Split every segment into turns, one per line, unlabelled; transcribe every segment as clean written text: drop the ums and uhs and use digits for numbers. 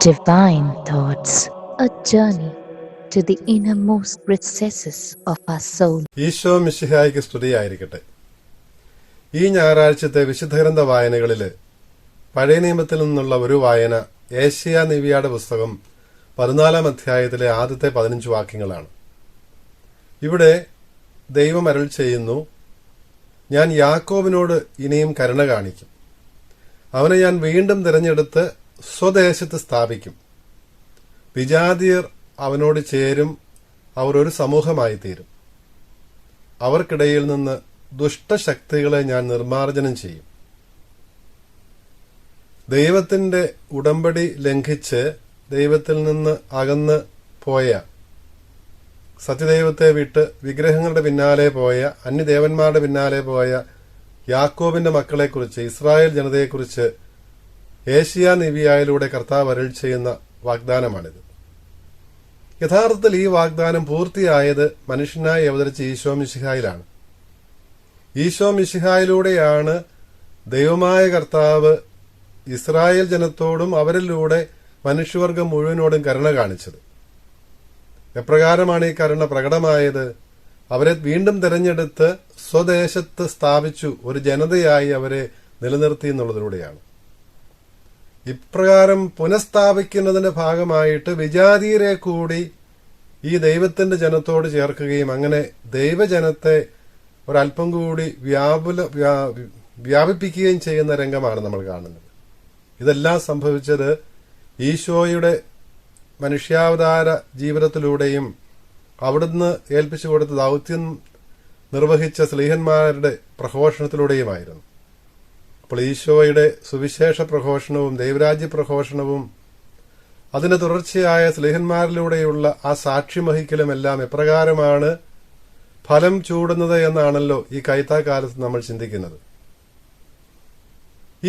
Divine Thoughts, a journey to the innermost recesses of our soul.
Isho മിശിഹായ്ക്ക് സ്തുതിയായിരിക്കട്ടെ. ഈ ഞായറാഴ്ചത്തെ വിശുദ്ധഗ്രന്ഥ വായനകളിൽ പഴയ നിയമത്തിൽ നിന്നുള്ള ഒരു വായന ഏഷ്യാ നിവിയുടെ പുസ്തകം 14 അധ്യായത്തിലെ ആദ്യത്തെ 15 വാക്യങ്ങളാണ്. ഇവിടെ ദൈവം അരുൾ ചെയ്യുന്നു, ഞാൻ യാക്കോബിനോട് ഇനിയും കരുണ കാണിക്കും, അവനെ ഞാൻ വീണ്ടും തിരഞ്ഞെടുത്ത് സ്വദേശത്ത് സ്ഥാപിക്കും. വിജാതിയർ അവനോട് ചേരും, അവർ ഒരു സമൂഹമായി തീരും. അവർക്കിടയിൽ നിന്ന് ദുഷ്ടശക്തികളെ ഞാൻ നിർമ്മാർജ്ജനം ചെയ്യും. ദൈവത്തിന്റെ ഉടമ്പടി ലംഘിച്ച് ദൈവത്തിൽ നിന്ന് അകന്ന് പോയ, സത്യദൈവത്തെ വിട്ട് വിഗ്രഹങ്ങളുടെ പിന്നാലെ പോയ, അന്യദേവന്മാരുടെ പിന്നാലെ പോയ യാക്കോബിന്റെ മക്കളെക്കുറിച്ച്, ഇസ്രായേൽ ജനതയെക്കുറിച്ച് ഏഷ്യാ നിവിയായിലൂടെ കർത്താവ് അരുൾ ചെയ്യുന്ന വാഗ്ദാനമാണിത്. യഥാർത്ഥത്തിൽ ഈ വാഗ്ദാനം പൂർത്തിയായത് മനുഷ്യനായി അവതരിച്ച ഈശോ മിശിഹായിലാണ്. ഈശോ മിശിഹായിലൂടെയാണ് ദൈവമായ കർത്താവ് ഇസ്രായേൽ ജനത്തോടും അവരിലൂടെ മനുഷ്യവർഗം മുഴുവനോടും കരുണ കാണിച്ചത്. എപ്രകാരമാണ് ഈ കരുണ പ്രകടമായത്? അവരെ വീണ്ടും തെരഞ്ഞെടുത്ത് സ്വദേശത്ത് സ്ഥാപിച്ചു, ഒരു ജനതയായി അവരെ നിലനിർത്തി എന്നുള്ളതിലൂടെയാണ്. ഇപ്രകാരം പുനഃസ്ഥാപിക്കുന്നതിന്റെ ഭാഗമായിട്ട് വിജാതീയരെ കൂടി ഈ ദൈവത്തിന്റെ ജനത്തോട് ചേർക്കുകയും അങ്ങനെ ദൈവജനത്തെ ഒരല്പം കൂടി വ്യാപിപ്പിക്കുകയും ചെയ്യുന്ന രംഗമാണ് നമ്മൾ കാണുന്നത്. ഇതെല്ലാം സംഭവിച്ചത് ഈശോയുടെ മനുഷ്യാവതാര ജീവിതത്തിലൂടെയും അവിടുന്ന് ഏൽപ്പിച്ചു കൊടുത്ത ദൗത്യം നിർവഹിച്ച സ്ലീഹന്മാരുടെ പ്രഘോഷണത്തിലൂടെയുമായിരുന്നു. അപ്പോൾ ഈശോയുടെ സുവിശേഷ പ്രഘോഷണവും ദൈവരാജ്യ പ്രഘോഷണവും അതിന്റെ തുടർച്ചയായ സ്ലീഹന്മാരിലൂടെയുള്ള ആ സാക്ഷ്യം വഹിക്കലുമെല്ലാം എപ്രകാരമാണ് ഫലം ചൂടുന്നത് എന്നാണല്ലോ ഈ കൈത്താക്കാലത്ത് നമ്മൾ ചിന്തിക്കുന്നത്.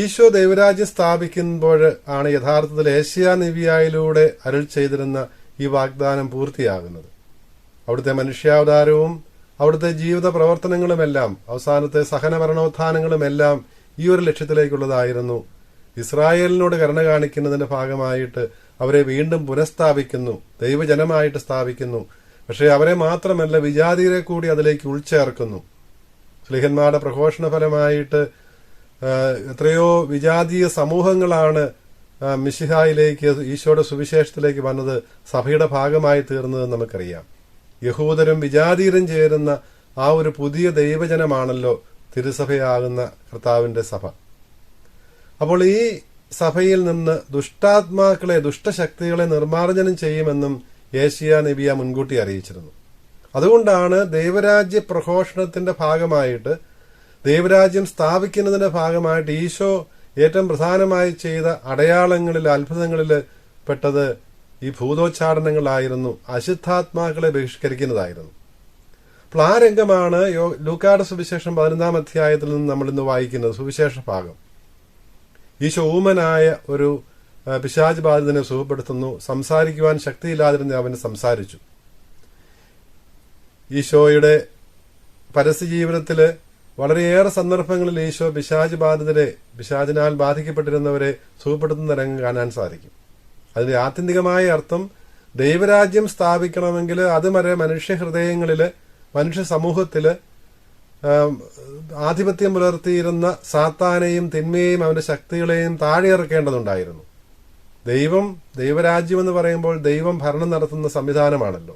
ഈശോ ദൈവരാജ്യം സ്ഥാപിക്കുമ്പോൾ ആണ് യഥാർത്ഥത്തിൽ ഏഷ്യാ നിവിയായിലൂടെ അരുൾ ചെയ്തിരുന്ന ഈ വാഗ്ദാനം പൂർത്തിയാകുന്നത്. അവിടുത്തെ മനുഷ്യാവതാരവും അവിടുത്തെ ജീവിത പ്രവർത്തനങ്ങളുമെല്ലാം, അവസാനത്തെ സഹനമരണോത്ഥാനങ്ങളുമെല്ലാം ഈ ഒരു ലക്ഷ്യത്തിലേക്കുള്ളതായിരുന്നു. ഇസ്രായേലിനോട് കരുണ കാണിക്കുന്നതിന്റെ ഭാഗമായിട്ട് അവരെ വീണ്ടും പുനഃസ്ഥാപിക്കുന്നു, ദൈവജനമായിട്ട് സ്ഥാപിക്കുന്നു. പക്ഷെ അവരെ മാത്രമല്ല, വിജാതിയരെ കൂടി അതിലേക്ക് ഉൾച്ചേർക്കുന്നു. സ്ലീഹന്മാരുടെ പ്രഘോഷണ ഫലമായിട്ട് എത്രയോ വിജാതീയ സമൂഹങ്ങളാണ് മിശിഹായിലേക്ക്, ഈശോയുടെ സുവിശേഷത്തിലേക്ക് വന്നത്, സഭയുടെ ഭാഗമായി തീർന്നതെന്ന് നമുക്കറിയാം. യഹൂദരും വിജാതീയരും ചേരുന്ന ആ ഒരു പുതിയ ദൈവജനമാണല്ലോ തിരുസഭയാകുന്ന കർത്താവിന്റെ സഭ. അപ്പോൾ ഈ സഭയിൽ നിന്ന് ദുഷ്ടാത്മാക്കളെ, ദുഷ്ടശക്തികളെ നിർമ്മാർജ്ജനം ചെയ്യുമെന്നും ഏഷ്യാ നബിയ മുൻകൂട്ടി അറിയിച്ചിരുന്നു. അതുകൊണ്ടാണ് ദൈവരാജ്യ പ്രഘോഷണത്തിന്റെ ഭാഗമായിട്ട്, ദൈവരാജ്യം സ്ഥാപിക്കുന്നതിന്റെ ഭാഗമായിട്ട് ഈശോ ഏറ്റവും പ്രധാനമായി ചെയ്ത അടയാളങ്ങളിൽ, അത്ഭുതങ്ങളിൽ പെട്ടത് ഈ ഭൂതോച്ചാടനങ്ങളായിരുന്നു, അശുദ്ധാത്മാക്കളെ ബഹിഷ്കരിക്കുന്നതായിരുന്നു. അപ്പോൾ ആ രംഗമാണ് ലൂക്കായുടെ സുവിശേഷം 15 അധ്യായത്തിൽ നിന്ന് നമ്മൾ ഇന്ന് വായിക്കുന്നത്. സുവിശേഷ ഭാഗം. ഈശോ ഊമനായ ഒരു പിശാച് ബാധിതനെ സുഖപ്പെടുത്തുന്നു. സംസാരിക്കുവാൻ ശക്തിയില്ലാതിരുന്ന അവന് സംസാരിച്ചു. ഈശോയുടെ പരസ്യ ജീവിതത്തില് വളരെയേറെ സന്ദർഭങ്ങളിൽ ഈശോ പിശാച് ബാധിതരെ, പിശാചിനാൽ ബാധിക്കപ്പെട്ടിരുന്നവരെ സുഖപ്പെടുത്തുന്ന രംഗം കാണാൻ സാധിക്കും. അതിന്റെ ആത്യന്തികമായ അർത്ഥം, ദൈവരാജ്യം സ്ഥാപിക്കണമെങ്കിൽ അതുവരെ മനുഷ്യഹൃദയങ്ങളില്, മനുഷ്യ സമൂഹത്തില് ആധിപത്യം പുലർത്തിയിരുന്ന സാത്താനെയും തിന്മയെയും അവന്റെ ശക്തികളെയും താഴെ ഇറക്കേണ്ടതുണ്ടായിരുന്നു. ദൈവരാജ്യം എന്ന് പറയുമ്പോൾ ദൈവം ഭരണം നടത്തുന്ന സംവിധാനമാണല്ലോ.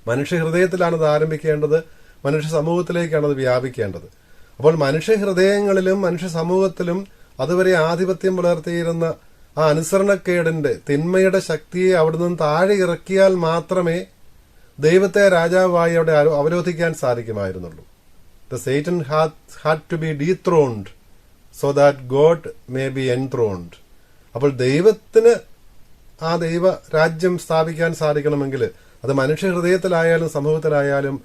മനുഷ്യഹൃദയത്തിലാണത് ആരംഭിക്കേണ്ടത്, മനുഷ്യ സമൂഹത്തിലേക്കാണ് അത് വ്യാപിക്കേണ്ടത്. അപ്പോൾ മനുഷ്യഹൃദയങ്ങളിലും മനുഷ്യ സമൂഹത്തിലും അതുവരെ ആധിപത്യം പുലർത്തിയിരുന്ന ആ അനുസരണക്കേടിന്റെ, തിന്മയുടെ ശക്തിയെ അവിടെ നിന്ന് താഴെ ഇറക്കിയാൽ മാത്രമേ ദൈവത്തെ രാജാവായി അവിടെ അവരോധിക്കാൻ സാധിക്കുമായിരുന്നുള്ളൂ. The Satan had to be dethroned so that God may be enthroned. അപ്പോൾ ദൈവത്തിന് ആ ദൈവ രാജ്യം സ്ഥാപിക്കാൻ സാധിക്കണമെങ്കിൽ അത് മനുഷ്യഹൃദയത്തിലായാലും സമൂഹത്തിലായാലും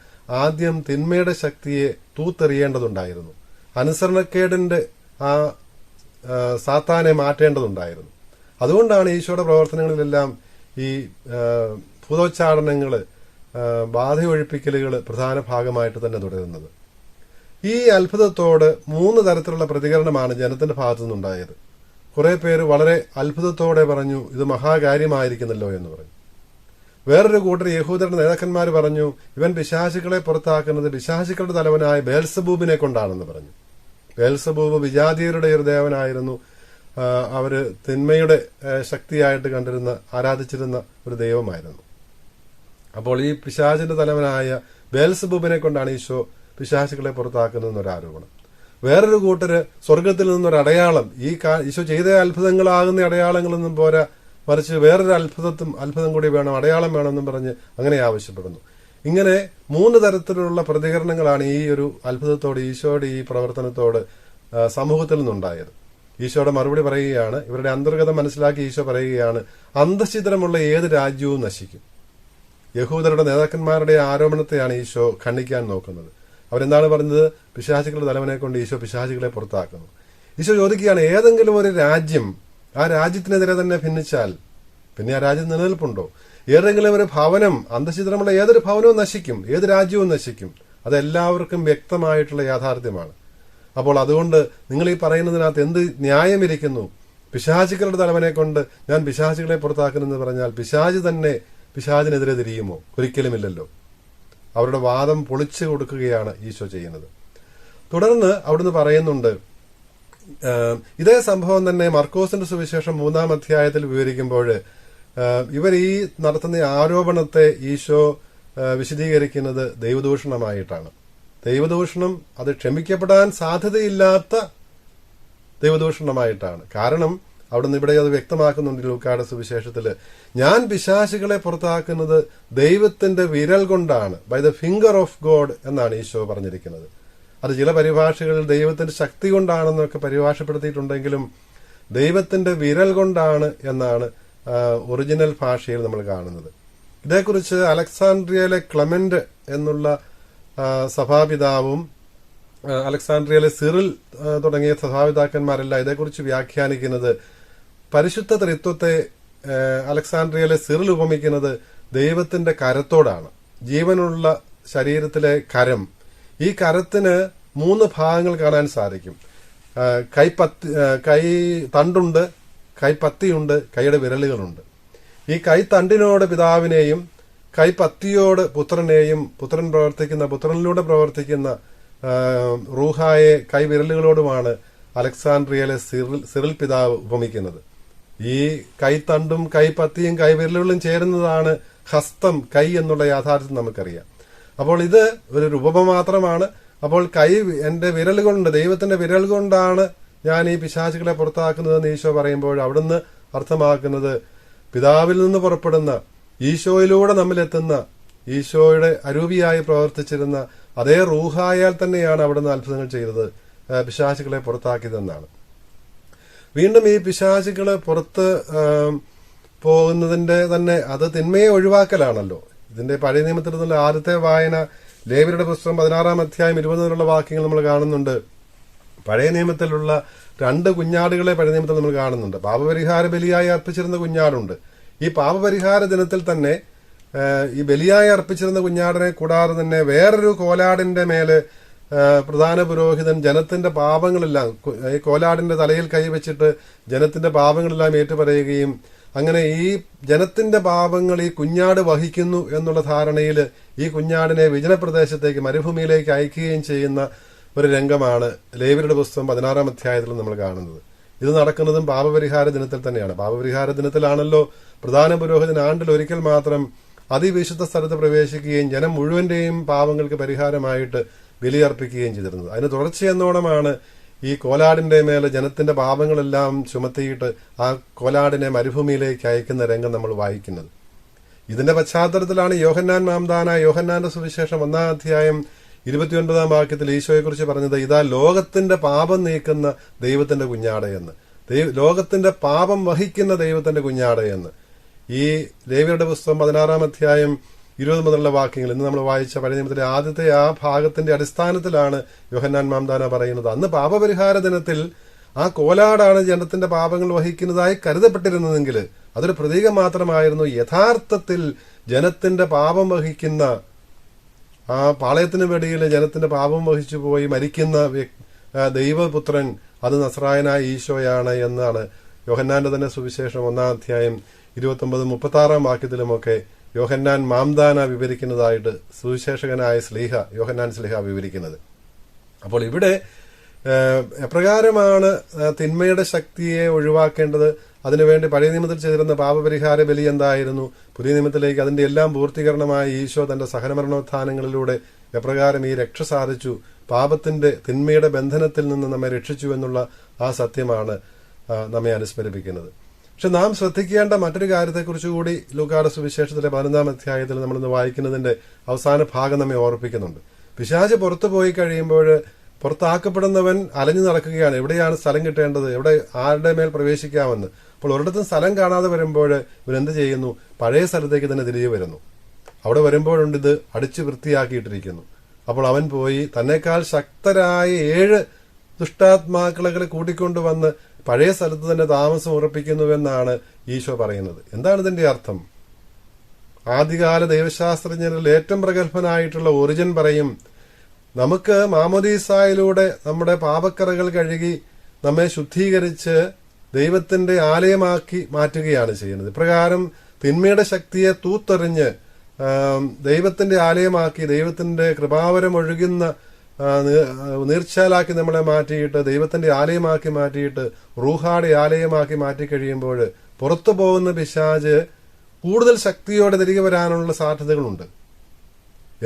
ആദ്യം തിന്മയുടെ ശക്തിയെ തൂത്തെറിയേണ്ടതുണ്ടായിരുന്നു. അനുസരണക്കേടിന്റെ ആ സാത്താനെ മാറ്റേണ്ടതുണ്ടായിരുന്നു. അതുകൊണ്ടാണ് ഈശോയുടെ പ്രവർത്തനങ്ങളിലെല്ലാം ഈ ഭൂതോച്ചാടനങ്ങള്, ബാധയൊഴിപ്പിക്കലുകൾ പ്രധാന ഭാഗമായിട്ട് തന്നെ തുടരുന്നത്. ഈ അത്ഭുതത്തോട് 3 തരത്തിലുള്ള പ്രതികരണമാണ് ജനത്തിന്റെ ഭാഗത്തു നിന്നുണ്ടായത്. കുറെ പേര് വളരെ അത്ഭുതത്തോടെ പറഞ്ഞു, ഇത് മഹാകാര്യമായിരിക്കുന്നല്ലോ എന്ന് പറഞ്ഞു. വേറൊരു കൂട്ടർ യഹൂദരുടെ നേതാക്കന്മാർ പറഞ്ഞു, ഇവൻ പിശാചുക്കളെ പുറത്താക്കുന്നത് പിശാചുക്കളുടെ തലവനായ ബേൽസബൂബിനെ കൊണ്ടാണെന്ന് പറഞ്ഞു. ബേൽസബൂബ് വിജാതീയരുടെ ഒരു ദേവനായിരുന്നു. അവര് തിന്മയുടെ ശക്തിയായിട്ട് കണ്ടിരുന്ന, ആരാധിച്ചിരുന്ന ഒരു ദൈവമായിരുന്നു. അപ്പോൾ ഈ പിശാചിന്റെ തലവനായ ബേൽസബൂബിനെ കൊണ്ടാണ് ഈശോ പിശാചുക്കളെ പുറത്താക്കുന്നതെന്നൊരു ആരോപണം. വേറൊരു കൂട്ടര് സ്വർഗത്തിൽ നിന്നൊരു അടയാളം, ഈശോ ചെയ്ത അത്ഭുതങ്ങളാകുന്ന അടയാളങ്ങളൊന്നും പോരാ, മറിച്ച് വേറൊരു അത്ഭുതം കൂടി വേണം, അടയാളം വേണമെന്നും പറഞ്ഞ് അങ്ങനെ ആവശ്യപ്പെടുന്നു. ഇങ്ങനെ 3 തരത്തിലുള്ള പ്രതികരണങ്ങളാണ് ഈ ഒരു അത്ഭുതത്തോട്, ഈശോയുടെ ഈ പ്രവർത്തനത്തോട് സമൂഹത്തിൽ നിന്നുണ്ടായത്. ഈശോയുടെ മറുപടി പറയുകയാണ്, ഇവരുടെ അന്തർഗതം മനസ്സിലാക്കി ഈശോ പറയുകയാണ്, അന്തഃഛിദ്രമുള്ള ഏത് രാജ്യവും നശിക്കും. യഹൂദരുടെ നേതാക്കന്മാരുടെ ആരോപണത്തെയാണ് ഈശോ ഖണ്ഡിക്കാൻ നോക്കുന്നത്. അവരെന്താണ് പറഞ്ഞത്? പിശാചുക്കളുടെ തലവനെ കൊണ്ട് ഈശോ പിശാചുക്കളെ പുറത്താക്കുന്നു. ഈശോ ചോദിക്കുകയാണ്, ഏതെങ്കിലും ഒരു രാജ്യം ആ രാജ്യത്തിനെതിരെ തന്നെ ഭിന്നിച്ചാൽ പിന്നെ ആ രാജ്യം നിലനിൽപ്പുണ്ടോ? ഏതെങ്കിലും ഒരു ഭവനം, അന്തഃഛിദ്രമുള്ള ഏതൊരു ഭവനവും നശിക്കും, ഏത് രാജ്യവും നശിക്കും. അതെല്ലാവർക്കും വ്യക്തമായിട്ടുള്ള യാഥാർത്ഥ്യമാണ്. അപ്പോൾ അതുകൊണ്ട് നിങ്ങൾ ഈ പറയുന്നതിനകത്ത് എന്ത് ന്യായമിരിക്കുന്നു? പിശാചുക്കളുടെ തലവനെ കൊണ്ട് ഞാൻ പിശാചുകളെ പുറത്താക്കുന്നെന്ന് പറഞ്ഞാൽ പിശാച് തന്നെ പിശാചിനെതിരെ തിരിയുമോ? ഒരിക്കലുമില്ലല്ലോ. അവരുടെ വാദം പൊളിച്ചു കൊടുക്കുകയാണ് ഈശോ ചെയ്യുന്നത്. തുടർന്ന് അവിടുന്ന് പറയുന്നുണ്ട്, ഇതേ സംഭവം തന്നെ മർക്കോസിന്റെ സുവിശേഷം 3-ാം അധ്യായത്തിൽ വിവരിക്കുമ്പോൾ ഇവർ ഈ നടത്തുന്ന ആരോപണത്തെ ഈശോ വിശദീകരിക്കുന്നത് ദൈവദൂഷണമായിട്ടാണ്. ദൈവദൂഷണം അത് ക്ഷമിക്കപ്പെടാൻ സാധ്യതയില്ലാത്ത ദൈവദൂഷണമായിട്ടാണ്. കാരണം അവിടുന്ന് ഇവിടെ അത് വ്യക്തമാക്കുന്നുണ്ട് ലൂക്കായുടെ സുവിശേഷത്തില്, ഞാൻ പിശാചുകളെ പുറത്താക്കുന്നത് ദൈവത്തിന്റെ വിരൽ കൊണ്ടാണ്, by the finger of God എന്നാണ് ഈശോ പറഞ്ഞിരിക്കുന്നത്. അത് ചില പരിഭാഷകളിൽ ദൈവത്തിന്റെ ശക്തി കൊണ്ടാണെന്നൊക്കെ പരിഭാഷപ്പെടുത്തിയിട്ടുണ്ടെങ്കിലും ദൈവത്തിന്റെ വിരൽ കൊണ്ടാണ് എന്നാണ് ഒറിജിനൽ ഭാഷയിൽ നമ്മൾ കാണുന്നത്. ഇതേക്കുറിച്ച് അലക്സാൻഡ്രിയയിലെ ക്ലെമന്റ് എന്നുള്ള സഭാപിതാവും അലക്സാൻഡ്രിയയിലെ സിറിൽ തുടങ്ങിയ സഭാപിതാക്കന്മാരെല്ലാം ഇതേക്കുറിച്ച് വ്യാഖ്യാനിക്കുന്നത്, പരിശുദ്ധ ത്രിത്വത്തെ അലക്സാൻഡ്രിയയിലെ സിറിൽ ഉപമിക്കുന്നത് ദൈവത്തിന്റെ കരത്തോടാണ്. ജീവനുള്ള ശരീരത്തിലെ കരം, ഈ കരത്തിന് 3 ഭാഗങ്ങൾ കാണാൻ സാധിക്കും. കൈ തണ്ടുണ്ട്, കൈപ്പത്തിയുണ്ട്, കൈയുടെ വിരലുകളുണ്ട്. ഈ കൈത്തണ്ടിനോട് പിതാവിനെയും കൈപ്പത്തിയോട് പുത്രനെയും പുത്രനിലൂടെ പ്രവർത്തിക്കുന്ന റൂഹായെ കൈവിരലുകളോടുമാണ് അലക്സാൻഡ്രിയയിലെ സിറിൽ പിതാവ് ഉപമിക്കുന്നത്. ഈ കൈത്തണ്ടും കൈപ്പത്തിയും കൈവിരലുകളും ചേരുന്നതാണ് ഹസ്തം, കൈ എന്നുള്ള യാഥാർത്ഥ്യം നമുക്കറിയാം. അപ്പോൾ ഇത് ഒരു ഉപമ മാത്രമാണ്. അപ്പോൾ എന്റെ വിരൽ കൊണ്ട്, ദൈവത്തിന്റെ വിരൽ കൊണ്ടാണ് ഞാൻ ഈ പിശാചുകളെ പുറത്താക്കുന്നതെന്ന് ഈശോ പറയുമ്പോൾ അവിടുന്ന് അർത്ഥമാക്കുന്നത് പിതാവിൽ നിന്ന് പുറപ്പെടുന്ന, ഈശോയിലൂടെ നമ്മിലെത്തുന്ന, ഈശോയുടെ അരൂപിയായി പ്രവർത്തിച്ചിരുന്ന അതേ റൂഹായാൽ തന്നെയാണ് അവിടുന്ന് അത്ഭുതങ്ങൾ ചെയ്തത്, പിശാചുകളെ പുറത്താക്കിയതെന്നാണ്. വീണ്ടും ഈ പിശാചുകളെ പുറത്ത് പോകുന്നതിന്റെ തന്നെ അത് തിന്മയെ ഒഴിവാക്കലാണല്ലോ. ഇതിന്റെ പഴയ നിയമത്തിൽ നിന്നുള്ള ആദ്യത്തെ വായന ലേവ്യരുടെ പുസ്തകം 16-ാം അധ്യായം 20 വാക്യങ്ങൾ നമ്മൾ കാണുന്നുണ്ട്. പഴയ നിയമത്തിലുള്ള 2 കുഞ്ഞാടുകളെ പഴയ നിയമത്തിൽ നമ്മൾ കാണുന്നുണ്ട്. പാപപരിഹാര ബലിയായി അർപ്പിച്ചിരുന്ന കുഞ്ഞാടുണ്ട്. ഈ പാപപരിഹാര ദിനത്തിൽ തന്നെ ഈ ബലിയായി അർപ്പിച്ചിരുന്ന കുഞ്ഞാടിനെ കൂടാതെ തന്നെ വേറൊരു കോലാടിന്റെ മേലെ പ്രധാന പുരോഹിതൻ ജനത്തിന്റെ പാപങ്ങളെല്ലാം ഈ കോലാടിന്റെ തലയിൽ കൈവച്ചിട്ട് ജനത്തിന്റെ പാപങ്ങളെല്ലാം ഏറ്റുപറയുകയും അങ്ങനെ ഈ ജനത്തിന്റെ പാപങ്ങൾ ഈ കുഞ്ഞാട് വഹിക്കുന്നു എന്നുള്ള ധാരണയിൽ ഈ കുഞ്ഞാടിനെ വിജനപ്രദേശത്തേക്ക്, മരുഭൂമിയിലേക്ക് അയക്കുകയും ചെയ്യുന്ന ഒരു രംഗമാണ് ലേവ്യരുടെ പുസ്തകം 16-ാം അധ്യായത്തിൽ നമ്മൾ കാണുന്നത്. ഇത് നടക്കുന്നതും പാപപരിഹാര ദിനത്തിൽ തന്നെയാണ്. പാപപരിഹാര ദിനത്തിലാണല്ലോ പ്രധാന പുരോഹിതൻ ആണ്ടിൽ ഒരിക്കൽ മാത്രം അതിവിശുദ്ധ സ്ഥലത്ത് പ്രവേശിക്കുകയും ജനം മുഴുവന്റെയും പാപങ്ങൾക്ക് പരിഹാരമായിട്ട് ബലിയർപ്പിക്കുകയും ചെയ്തിരുന്നത്. അതിന് തുടർച്ചയെന്നോണമാണ് ഈ കോലാടിന്റെ മേലെ ജനത്തിന്റെ പാപങ്ങളെല്ലാം ചുമത്തിയിട്ട് ആ കോലാടിനെ മരുഭൂമിയിലേക്ക് അയക്കുന്ന രംഗം നമ്മൾ വായിക്കുന്നത്. ഇതിന്റെ പശ്ചാത്തലത്തിലാണ് യോഹന്നാന്റെ സുവിശേഷം 1-ാം അധ്യായം 29-ാം വാക്യത്തിൽ ഈശോയെക്കുറിച്ച് പറഞ്ഞത്, ഇതാ ലോകത്തിന്റെ പാപം നീക്കുന്ന ദൈവത്തിന്റെ കുഞ്ഞാടയെന്ന്, ലോകത്തിന്റെ പാപം വഹിക്കുന്ന ദൈവത്തിന്റെ കുഞ്ഞാടയെന്ന്. ഈ ലേവ്യരുടെ പുസ്തകം 16-ാം അധ്യായം 20 മുതലുള്ള വാക്യങ്ങൾ ഇന്ന് നമ്മൾ വായിച്ച പഴയ നിയമത്തിലെ ആദ്യത്തെ ആ ഭാഗത്തിന്റെ അടിസ്ഥാനത്തിലാണ് യോഹന്നാൻ മാംദാന പറയുന്നത്. അന്ന് പാപപരിഹാര ദിനത്തിൽ ആ കോലാടാണ് ജനത്തിന്റെ പാപങ്ങൾ വഹിക്കുന്നതായി കരുതപ്പെട്ടിരുന്നതെങ്കിൽ അതൊരു പ്രതീകം മാത്രമായിരുന്നു. യഥാർത്ഥത്തിൽ ജനത്തിന്റെ പാപം വഹിക്കുന്ന, ആ പാളയത്തിന് വെടിയിൽ ജനത്തിന്റെ പാപം വഹിച്ചു പോയി മരിക്കുന്ന ദൈവപുത്രൻ, അത് നസ്രായനായ ഈശോയാണ് എന്നാണ് യോഹന്നാന്റെ തന്നെ സുവിശേഷം 1-ാം അധ്യായം 29-36 വാക്യത്തിലുമൊക്കെ യോഹന്നാൻ മാംദാന വിവരിക്കുന്നതായിട്ട് സുവിശേഷകനായ യോഹന്നാൻ സ്ലീഹ വിവരിക്കുന്നത്. അപ്പോൾ ഇവിടെ എപ്രകാരമാണ് തിന്മയുടെ ശക്തിയെ ഒഴിവാക്കേണ്ടത്? അതിനുവേണ്ടി പഴയ നിയമത്തിൽ ചെയ്തിരുന്ന പാപപരിഹാര ബലി എന്തായിരുന്നു? പുതിയ നിയമത്തിലേക്ക് അതിന്റെ എല്ലാം പൂർത്തീകരണമായി ഈശോ തന്റെ സഹനമരണോത്ഥാനങ്ങളിലൂടെ എപ്രകാരം ഈ രക്ഷ സാധിച്ചു, പാപത്തിന്റെ തിന്മയുടെ ബന്ധനത്തിൽ നിന്ന് നമ്മെ രക്ഷിച്ചു എന്നുള്ള ആ സത്യമാണ് നമ്മെ അനുസ്മരിപ്പിക്കുന്നത്. പക്ഷെ നാം ശ്രദ്ധിക്കേണ്ട മറ്റൊരു കാര്യത്തെക്കുറിച്ച് കൂടി ലൂക്കായുടെ സുവിശേഷത്തിലെ 11-ാം അധ്യായത്തിൽ നമ്മളിന്ന് വായിക്കുന്നതിന്റെ അവസാന ഭാഗം നമ്മെ ഓർപ്പിക്കുന്നുണ്ട്. പിശാച് പുറത്തു പോയി കഴിയുമ്പോൾ പുറത്താക്കപ്പെടുന്നവൻ അലഞ്ഞു നടക്കുകയാണ്. എവിടെയാണ് സ്ഥലം കിട്ടേണ്ടത്, എവിടെ ആരുടെ മേൽ പ്രവേശിക്കാമെന്ന്. അപ്പോൾ ഒരിടത്തും സ്ഥലം കാണാതെ വരുമ്പോൾ ഇവരെന്ത് ചെയ്യുന്നു? പഴയ സ്ഥലത്തേക്ക് തന്നെ തിരികെ വരുന്നു. അവിടെ വരുമ്പോഴുണ്ട് ഇത് അടിച്ചു വൃത്തിയാക്കിയിട്ടിരിക്കുന്നു. അപ്പോൾ അവൻ പോയി തന്നെക്കാൾ ശക്തരായ 7 ദുഷ്ടാത്മാക്കളെ കൂട്ടിക്കൊണ്ടുവന്ന് പഴയ സ്ഥലത്ത് തന്നെ താമസം ഉറപ്പിക്കുന്നുവെന്നാണ് ഈശോ പറയുന്നത്. എന്താണ് ഇതിന്റെ അർത്ഥം? ആദ്യകാല ദൈവശാസ്ത്രജ്ഞരിൽ ഏറ്റവും പ്രഗത്ഭനായിട്ടുള്ള ഒറിജിൻ പറയും, നമുക്ക് മാമോദീസായിലൂടെ നമ്മുടെ പാപക്കറകൾ കഴുകി നമ്മെ ശുദ്ധീകരിച്ച് ദൈവത്തിന്റെ ആലയമാക്കി മാറ്റുകയാണ് ചെയ്യുന്നത്. ഇപ്രകാരം തിന്മയുടെ ശക്തിയെ തൂത്തെറിഞ്ഞ് ദൈവത്തിന്റെ ആലയമാക്കി, ദൈവത്തിന്റെ കൃപാവരം ഒഴുകുന്ന നീർച്ചാലാക്കി നമ്മളെ മാറ്റിയിട്ട് ദൈവത്തിന്റെ ആലയമാക്കി മാറ്റിയിട്ട് റൂഹാടെ ആലയമാക്കി മാറ്റി കഴിയുമ്പോൾ പുറത്തു പോകുന്ന പിശാച് കൂടുതൽ ശക്തിയോടെ തിരികെ വരാനുള്ള സാധ്യതകളുണ്ട്.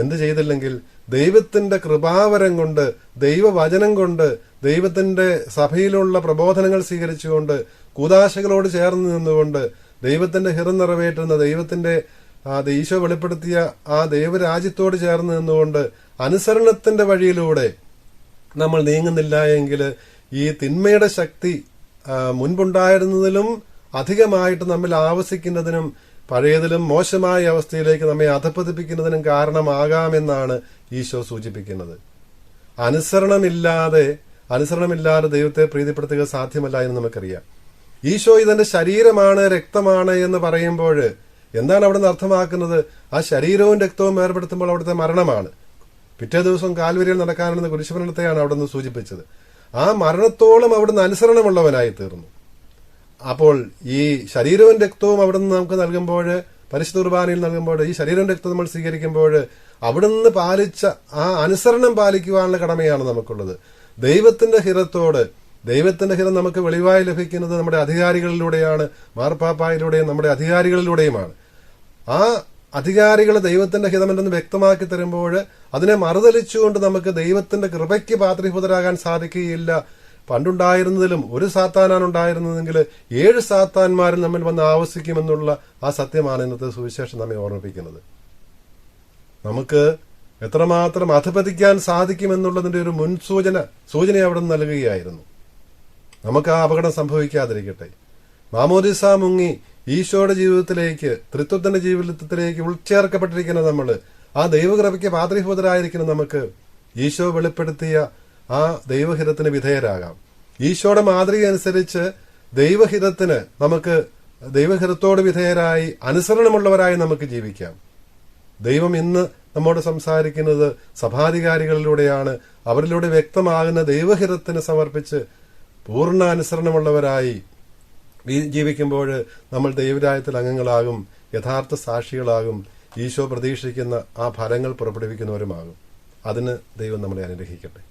എന്ത് ചെയ്തില്ലെങ്കിൽ ദൈവത്തിന്റെ കൃപാവരം കൊണ്ട്, ദൈവവചനം കൊണ്ട്, ദൈവത്തിന്റെ സഭയിലുള്ള പ്രബോധനങ്ങൾ സ്വീകരിച്ചുകൊണ്ട്, കൂദാശകളോട് ചേർന്ന് നിന്നുകൊണ്ട്, ദൈവത്തിന്റെ ഹിതം നിറവേറ്റുന്ന ദൈവത്തിന്റെ ഈശോ വെളിപ്പെടുത്തിയ ആ ദൈവരാജ്യത്തോട് ചേർന്ന് നിന്നുകൊണ്ട് അനുസരണത്തിന്റെ വഴിയിലൂടെ നമ്മൾ നീങ്ങുന്നില്ല എങ്കിൽ ഈ തിന്മയുടെ ശക്തി മുൻപുണ്ടായിരുന്നതിലും അധികമായിട്ട് നമ്മിൽ ആവസിക്കുന്നതിനും പഴയതിലും മോശമായ അവസ്ഥയിലേക്ക് നമ്മെ അധപ്പതിപ്പിക്കുന്നതിനും കാരണമാകാമെന്നാണ് ഈശോ സൂചിപ്പിക്കുന്നത്. അനുസരണമില്ലാതെ ദൈവത്തെ പ്രീതിപ്പെടുത്തുക സാധ്യമല്ല എന്ന് നമുക്കറിയാം. ഈശോ ഇതെന്റെ ശരീരമാണ്, രക്തമാണ് എന്ന് പറയുമ്പോൾ എന്താണ് അവിടെ നിന്ന് അർത്ഥമാക്കുന്നത്? ആ ശരീരവും രക്തവും വേർപെടുത്തുമ്പോൾ അവിടുത്തെ മരണമാണ്. പിറ്റേ ദിവസം കാൽവരിയിൽ നടക്കാനെന്ന കുരിശുമരണത്തെയാണ് അവിടെ നിന്ന് സൂചിപ്പിച്ചത്. ആ മരണത്തോളം അവിടുന്ന് അനുസരണമുള്ളവനായി തീർന്നു. അപ്പോൾ ഈ ശരീരവും രക്തവും അവിടുന്ന് നമുക്ക് നൽകുമ്പോൾ, പരിശുദ്ധ കുർബാനയിൽ നൽകുമ്പോൾ, ഈ ശരീരവും രക്തവും നമ്മൾ സ്വീകരിക്കുമ്പോൾ അവിടുന്ന് പാലിച്ച ആ അനുസരണം പാലിക്കുവാനുള്ള കടമയാണ് നമുക്കുള്ളത്. ദൈവത്തിന്റെ ഹിതം നമുക്ക് വെളിവായി ലഭിക്കുന്നത് നമ്മുടെ അധികാരികളിലൂടെയാണ്, മാർപ്പാപ്പായിലൂടെയും നമ്മുടെ അധികാരികളിലൂടെയുമാണ്. ആ അധികാരികൾ ദൈവത്തിന്റെ ഹിതമെന്ന് വ്യക്തമാക്കി തരുമ്പോൾ അതിനെ മറുതലിച്ചുകൊണ്ട് നമുക്ക് ദൈവത്തിന്റെ കൃപയ്ക്ക് പാത്രീഭൂതരാകാൻ സാധിക്കുകയില്ല. പണ്ടുണ്ടായിരുന്നതിലും ഒരു സാത്താനാണ് ഉണ്ടായിരുന്നതെങ്കിൽ 7 സാത്താന്മാരിൽ നമ്മൾ വന്ന് ആവസിക്കുമെന്നുള്ള ആ സത്യമാണ് ഇന്നത്തെ സുവിശേഷം നമ്മെ ഓർമ്മിപ്പിക്കുന്നത്. നമുക്ക് എത്രമാത്രം അധപതിക്കാൻ സാധിക്കുമെന്നുള്ളതിന്റെ ഒരു സൂചന അവിടെ നിന്ന് നൽകുകയായിരുന്നു. നമുക്ക് ആ അപകടം സംഭവിക്കാതിരിക്കട്ടെ. മാമോദിസ മുങ്ങി ഈശോയുടെ ജീവിതത്തിലേക്ക്, ത്രിത്വത്തിന്റെ ജീവിതത്തിലേക്ക് ഉൾച്ചേർക്കപ്പെട്ടിരിക്കുന്ന നമ്മൾ, ആ ദൈവകൃപയ്ക്ക് പാത്രീഭൂതരായിരിക്കുന്ന നമുക്ക് ഈശോ വെളിപ്പെടുത്തിയ ആ ദൈവഹിതത്തിന് വിധേയരാകാം. ഈശോയുടെ മാതൃക അനുസരിച്ച് ദൈവഹിതത്തോട് വിധേയരായി അനുസരണമുള്ളവരായി നമുക്ക് ജീവിക്കാം. ദൈവം ഇന്ന് നമ്മോട് സംസാരിക്കുന്നത് സഭാധികാരികളിലൂടെയാണ്. അവരിലൂടെ വ്യക്തമാകുന്ന ദൈവഹിതത്തിന് സമർപ്പിച്ച് പൂർണ്ണ അനുസരണമുള്ളവരായി ജീവിക്കുമ്പോൾ നമ്മൾ ദൈവരാജ്യത്തിൽ അംഗങ്ങളാകും, യഥാർത്ഥ സാക്ഷികളാകും, ഈശോ പ്രതീക്ഷിക്കുന്ന ആ ഫലങ്ങൾ പുറപ്പെടുവിക്കുന്നവരുമാകും. അതിന് ദൈവം നമ്മളെ അനുഗ്രഹിക്കട്ടെ.